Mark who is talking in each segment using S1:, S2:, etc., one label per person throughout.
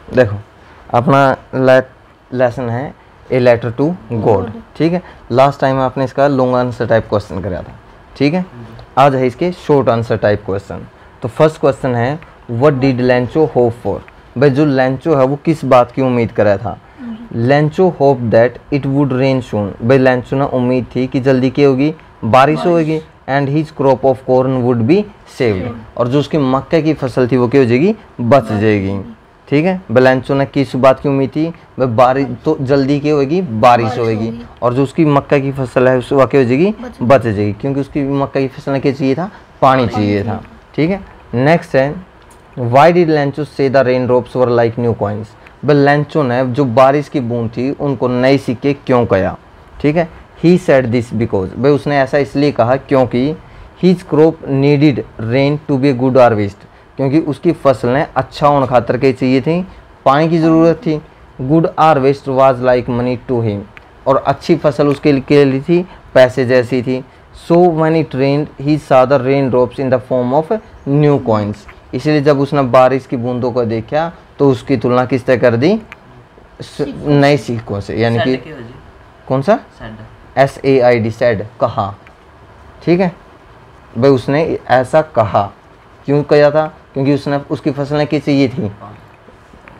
S1: देखो अपना लेसन है ए लेटर टू गॉड, ठीक है। लास्ट टाइम आपने इसका लॉन्ग आंसर टाइप क्वेश्चन कराया था, ठीक है। आज है इसके शॉर्ट आंसर टाइप क्वेश्चन। तो फर्स्ट क्वेश्चन है व्हाट डिड लैंचो होप फॉर। भाई जो लैंचो है वो किस बात की उम्मीद कर रहा था। Lencho hope that it would rain soon. भाई लैंचो ने उम्मीद थी कि जल्दी क्या होगी, बारिश होगी। And his crop of corn would be saved, और जो उसकी मक्के की फसल थी वो क्या हो जाएगी, बच जाएगी, ठीक है। लैंचो ने किस बात की उम्मीद थी, भाई बारिश तो जल्दी क्या होगी, बारिश होगी, और जो उसकी मक्का की फसल है उसको क्या हो जाएगी, बच जाएगी, क्योंकि उसकी मक्का की फसल में क्या चाहिए था, पानी चाहिए था, ठीक है। नेक्स्ट है वाई डिड लैंचो से the rain drops were like new coins. भाई लैंचो ने जो बारिश की बूंद थी उनको नए सिक्के क्यों कहा, ठीक है। ही सेड दिस बिकॉज, भाई उसने ऐसा इसलिए कहा क्योंकि his crop needed rain to be good harvest, क्योंकि उसकी फसलें अच्छा होने खातर के चाहिए थी, पानी की ज़रूरत थी। Good harvest was like money to him, और अच्छी फसल उसके लिए थी, पैसे जैसी थी। So when it rained he saw the rain drops in the form of new coins, इसलिए जब उसने बारिश की बूंदों को देखा तो उसकी तुलना किससे कर दी, नए सिक्कों से, यानी कि कौन सा, SAID सेड, कहा, ठीक है। भाई उसने ऐसा कहा, क्यों कहा था, क्योंकि उसने उसकी फसलें क्या चाहिए थी,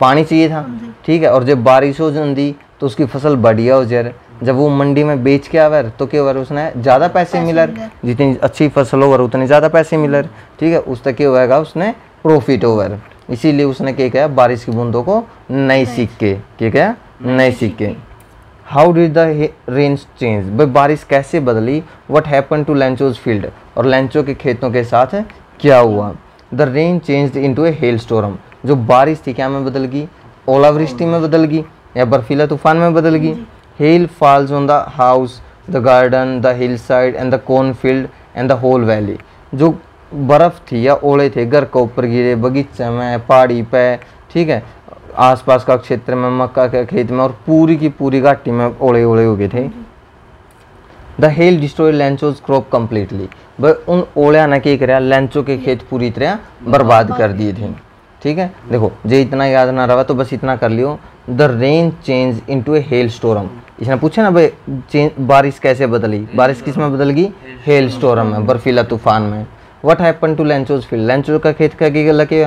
S1: पानी चाहिए था, ठीक है। और जब बारिश हो जाती तो उसकी फसल बढ़िया हो जाए, जब वो मंडी में बेच के आवर तो क्या होगा, उसने ज़्यादा पैसे मिलर, जितनी अच्छी फसल होगा उतने ज़्यादा पैसे मिलर, ठीक है। उस तक क्या होगा, उसने प्रॉफिट ओवर, इसीलिए उसने क्या किया, बारिश की बूंदों को नए सिक्के, क्या किया, नए सिक्के। How did the rain change, भाई बारिश कैसे बदली। What happen to Lencho's field, और लैंचो के खेतों के साथ क्या हुआ। The rain changed into a hail storm, जो बारिश थी क्या में बदल गई, ओलावृष्टि में बदल गई या बर्फीला तूफान में बदल गई। Hail falls on the house, the garden, the hill side and the corn field and the whole valley, जो बर्फ़ थी या ओले थे घर के ऊपर गिरे, बगीचे में, पहाड़ी पे, ठीक है, आसपास का क्षेत्र में, मक्का के खेत में, और पूरी की पूरी घाटी में ओले ओले हो गए थे। The hail destroy Lencho's crop completely, भाई उन ओलिया ने क्या कराया, लैंचो के खेत पूरी तरह बर्बाद कर दिए थे, ठीक है। देखो जो इतना याद ना रहा तो बस इतना कर लियो। The rain change into a hail storm, इसने पूछा ना भाई बारिश कैसे बदली, बारिश किस में बदल गई, हेल स्टॉर्म में, बर्फीला तूफान में। What happen to Lencho's field, Lencho का खेत का क्या लगे,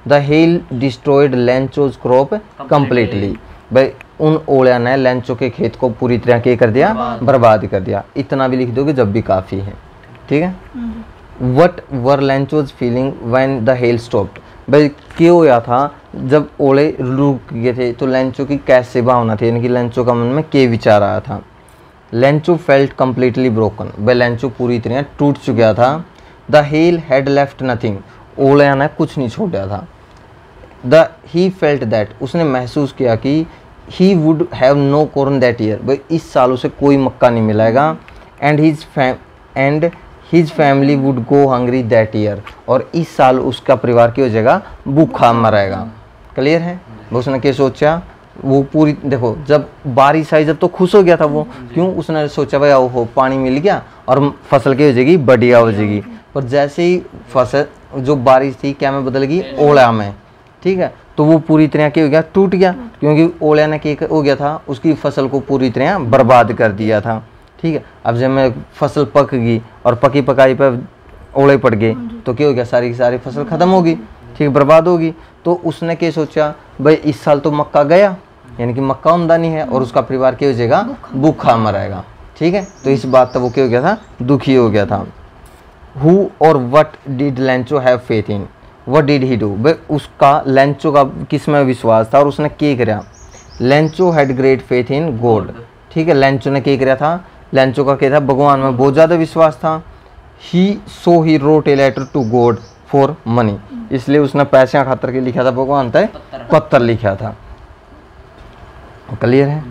S1: the hail destroyed Lencho's crop completely, भाई उन ओलिया ने लैंचो के खेत को पूरी तरह क्या कर दिया, बर्बाद कर दिया। इतना भी लिख दोगे जब भी काफ़ी है, ठीक है। What were Lencho's feeling when the hail stopped, भाई क्यों हुआ था जब ओले रुक गए थे तो लैंचो की कैसे भावना थी, यानी कि लैंचो का मन में क्या विचार आया था। लैंचो फेल्ट कम्प्लीटली ब्रोकन, भाई लैंचो पूरी तरह टूट चुका था। The hell had left nothing, ओलिया ने कुछ नहीं छोड़ा था। द ही फेल्ट दैट, उसने महसूस किया कि he would have no corn that year, भाई इस साल उसे कोई मक्का नहीं मिलेगा। And his family would go hungry that year, और इस साल उसका परिवार की हो जाएगा, भूखा मरेगा। क्लियर है। उसने क्या सोचा, वो पूरी देखो जब बारिश आई जब तो खुश हो गया था वो, क्यों, उसने सोचा भाई ओहो पानी मिल गया और फसल की हो जाएगी, बढ़िया हो जाएगी। पर जैसे ही फसल जो बारिश थी क्या में बदल गई, ओला में, ठीक है। तो वो पूरी तरह क्या हो गया, टूट गया, क्योंकि ओलिया ने क्या हो गया था, उसकी फसल को पूरी तरह बर्बाद कर दिया था, ठीक है। अब जब मैं फसल पक गई और पकी पकाई पर ओले पड़ गए तो क्या हो गया, सारी की सारी फसल खत्म होगी, ठीक, बर्बाद होगी। तो उसने क्या सोचा, भाई इस साल तो मक्का गया, यानी कि मक्का आमदनी है, और उसका परिवार क्या हो जाएगा, भूखा मरेगा, ठीक है। तो इस बात तक वो क्या हो गया था, दुखी हो गया था। हु और what did लैंचो have faith in, what did he do, भाई उसका लैंचो का किस में विश्वास था और उसने क्या किया। लैंचो had great faith in God, ठीक है। लैंचो ने क्या किया था, लैंचो का क्या था, भगवान में बहुत ज़्यादा विश्वास था। He wrote a letter to God for money, इसलिए उसने पैसे खातर के लिखा था भगवान तक पत्थर लिखा था। क्लियर है।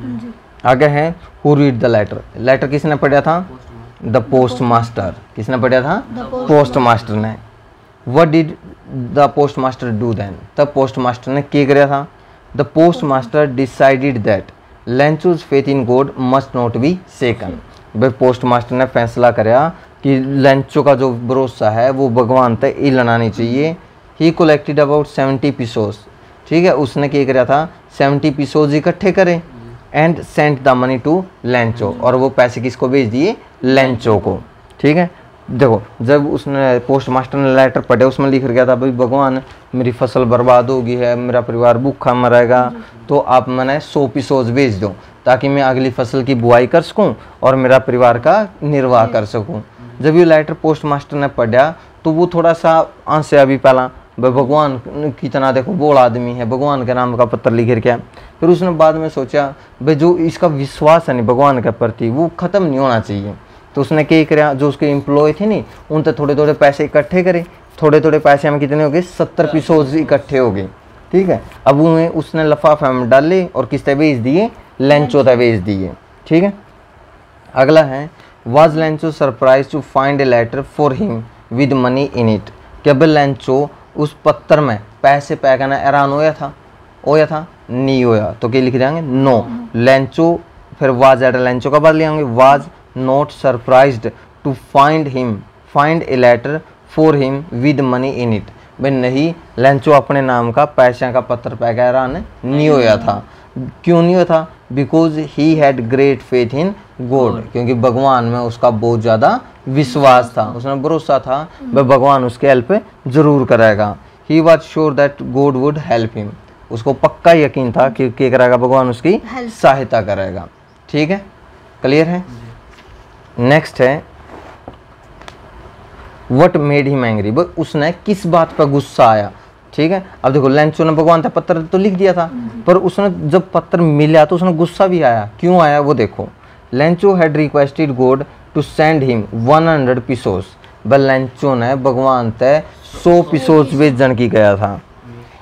S1: आगे है who read the letter, letter किसने पढ़ा था, द पोस्ट मास्टर, किसने पढ़ा था, पोस्ट मास्टर ने। What did the post master do then, तब पोस्ट मास्टर ने क्या किया था। The post master decided that Lencho's faith in God must not be shaken, भाई पोस्ट मास्टर ने फैसला कराया कि लैंचो का जो भरोसा है वो भगवान तक हिलना नहीं चाहिए। ही कलेक्टेड अबाउट 70 पीसोस, ठीक है। उसने क्या करा था, 70 एपिसोड इकट्ठे करे and sent the money to Lencho, और वो पैसे किसको भेज दिए, लेंचो को। ठीक है। देखो जब उसने पोस्ट मास्टर ने लेटर पढ़े, उसमें लिख गया था भाई भगवान मेरी फसल बर्बाद हो गई है, मेरा परिवार भूखा मरेगा, तो आप मैंने 100 एपिसोड भेज दो ताकि मैं अगली फसल की बुआई कर सकूं और मेरा परिवार का निर्वाह कर सकूं। जब ये लेटर पोस्ट मास्टर ने पढ़ा तो वो थोड़ा सा आंसया भी पहला, भाई भगवान कितना देखो बोल आदमी है, भगवान के नाम का पत्र लिख के। फिर उसने बाद में सोचा भाई जो इसका विश्वास है नहीं भगवान के प्रति वो ख़त्म नहीं होना चाहिए। तो उसने क्या करा, जो उसके एम्प्लॉय थे नहीं उन तक थोड़े थोड़े पैसे इकट्ठे करे, थोड़े थोड़े पैसे में कितने हो गए, 70 एपिसोड इकट्ठे हो गए। ठीक है। अब उन्हें उसने लफाफे में डाले और किस तरह भेज दिए, लेंचो तक भेज दिए। ठीक है। अगला है, was Lencho surprise to find a letter for him with money in it. क्या लेंचो उस पत्र में पैसे पै करना हैरान होया था नहीं होया, तो क्या लिख देंगे, नो। लेंचो फिर वाज एट लेंचो का बाद ले आएंगे, was not surprised to find a letter for him with money in it. भाई नहीं, लेंचो अपने नाम का पैसे का पत्र पै गया हैरान नहीं होया था। क्यों नहीं हुआ था, because he had great faith in God, क्योंकि भगवान में उसका बहुत ज़्यादा विश्वास था, उसने भरोसा था भाई भगवान उसके हेल्प जरूर करेगा। He was sure that God would help him, उसको पक्का यकीन था कि क्या करेगा, भगवान उसकी सहायता करेगा। ठीक है, क्लियर है। नेक्स्ट है, व्हाट मेड हिम एंग्री, उसने किस बात पर गुस्सा आया। ठीक है। अब देखो लेंचो ने भगवान का पत्र तो लिख दिया था, पर उसने जब पत्र मिला तो उसने गुस्सा भी आया। क्यों आया वो देखो, Lencho had requested God to send him 100 episodes. Lencho ने भगवान तय 100 एपिसोड्स भेजन की गया था,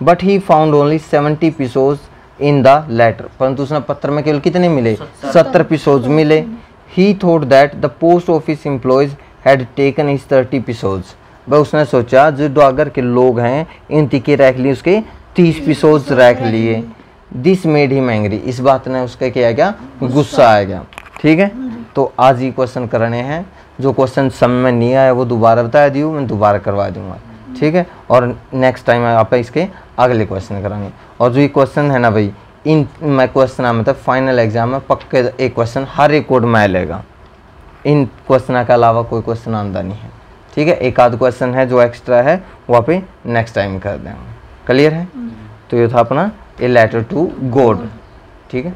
S1: but he found only 70 episodes in the letter, परंतु उसने पत्र में केवल कितने मिले, 70 एपिसोड्स मिले। ही thought that the post office employees had taken his 30 episodes. वह उसने सोचा जो डागर के लोग हैं इन टिके रख लिए, उसके 30 एपिसोड्स रख लिए। दिस मेड हिम एंग्री, इस बात ने उसका क्या गया, गुस्सा आ गया। ठीक है। तो आज ये क्वेश्चन करने हैं, जो क्वेश्चन समझ में नहीं आया वो दोबारा बता दियो, मैं दोबारा करवा दूंगा। ठीक है। और नेक्स्ट टाइम आप इसके अगले क्वेश्चन कराएंगे। और जो ये क्वेश्चन है ना भाई, इन मैं क्वेश्चन मतलब फाइनल एग्जाम में पक्के एक क्वेश्चन हर एक कोड में आएगा, इन क्वेश्चन के अलावा कोई क्वेश्चन आंदा नहीं है। ठीक है। एक आध क्वेश्चन है जो एक्स्ट्रा है वो आप नेक्स्ट टाइम कर देंगे। क्लियर है। तो ये था अपना ए लेटर टू गॉड। ठीक है।